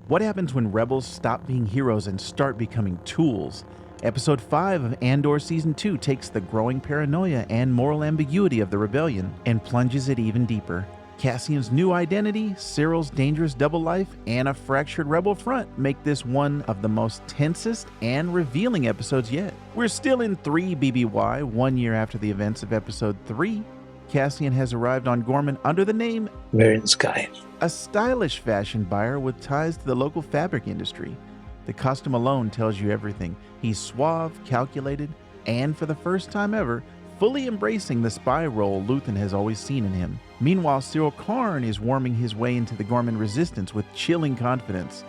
What happens when rebels stop being heroes and start becoming tools? Episode 5 of Andor Season 2 takes the growing paranoia and moral ambiguity of the rebellion and plunges it even deeper. Cassian's new identity, Syril's dangerous double life, and a fractured rebel front make this one of the most tensest and revealing episodes yet. We're still in 3 BBY, 1 year after the events of Episode 3. Cassian has arrived on Gorman under the name Marin Sky, a stylish fashion buyer with ties to the local fabric industry. The costume alone tells you everything. He's suave, calculated, and for the first time ever, fully embracing the spy role Luthen has always seen in him. Meanwhile, Syril Karn is worming his way into the Gorman resistance with chilling confidence,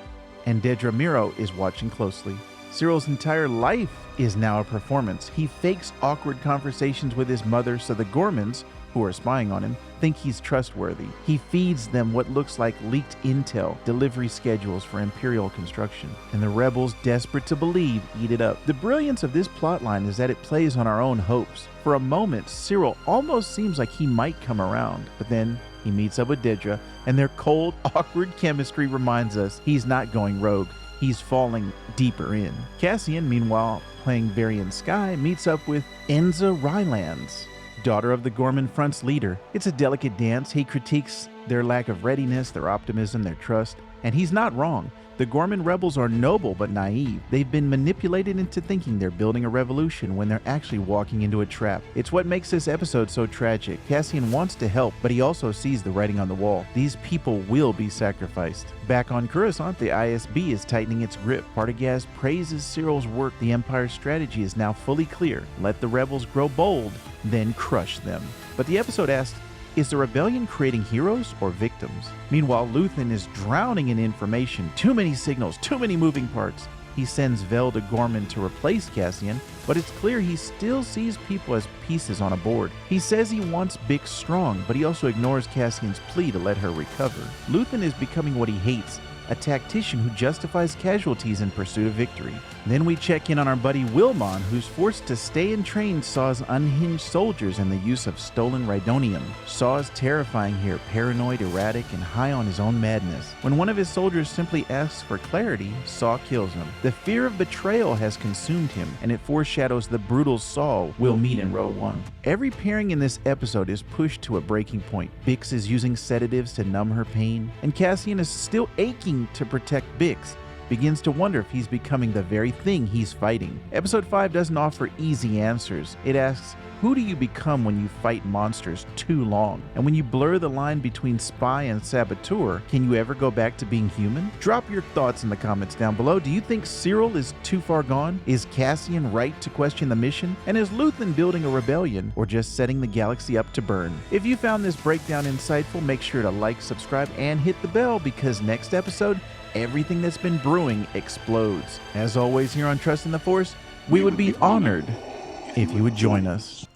and Dedra Meero is watching closely. Syril's entire life is now a performance. He fakes awkward conversations with his mother so the Gormans, who are spying on him, think he's trustworthy. He feeds them what looks like leaked intel, delivery schedules for Imperial construction, and the rebels, desperate to believe, eat it up. The brilliance of this plotline is that it plays on our own hopes. For a moment, Syril almost seems like he might come around, but then he meets up with Dedra, and their cold, awkward chemistry reminds us he's not going rogue. He's falling deeper in. Cassian, meanwhile, playing Marin Sky, meets up with Enza Rylands, daughter of the Gorman Front's leader. It's a delicate dance. He critiques their lack of readiness, their optimism, their trust, and he's not wrong. The Gorman rebels are noble but naive. They've been manipulated into thinking they're building a revolution when they're actually walking into a trap. It's what makes this episode so tragic. Cassian wants to help, but he also sees the writing on the wall. These people will be sacrificed. Back on Coruscant, the ISB is tightening its grip. Partagaz praises Syril's work. The Empire's strategy is now fully clear. Let the rebels grow bold, then crush them. But the episode asks, is the rebellion creating heroes or victims? Meanwhile, Luthen is drowning in information. Too many signals, too many moving parts. He sends Vel to Gorman to replace Cassian, but it's clear he still sees people as pieces on a board. He says he wants Bix strong, but he also ignores Cassian's plea to let her recover. Luthen is becoming what he hates, a tactician who justifies casualties in pursuit of victory. Then we check in on our buddy Wilmon, who's forced to stay and train Saw's unhinged soldiers in the use of stolen rhydonium. Saw is terrifying here, paranoid, erratic, and high on his own madness. When one of his soldiers simply asks for clarity, Saw kills him. The fear of betrayal has consumed him, and it foreshadows the brutal Saw we'll meet in Row 1. Every pairing in this episode is pushed to a breaking point. Bix is using sedatives to numb her pain, and Cassian is still aching to protect Bix. Begins to wonder if he's becoming the very thing he's fighting. Episode 5 doesn't offer easy answers. It asks, who do you become when you fight monsters too long? And when you blur the line between spy and saboteur, can you ever go back to being human? Drop your thoughts in the comments down below. Do you think Syril is too far gone? Is Cassian right to question the mission? And is Luthen building a rebellion or just setting the galaxy up to burn? If you found this breakdown insightful, make sure to like, subscribe, and hit the bell, because next episode, everything that's been brewing explodes. As always here on Trust in the Force, we would be honored if you would join us.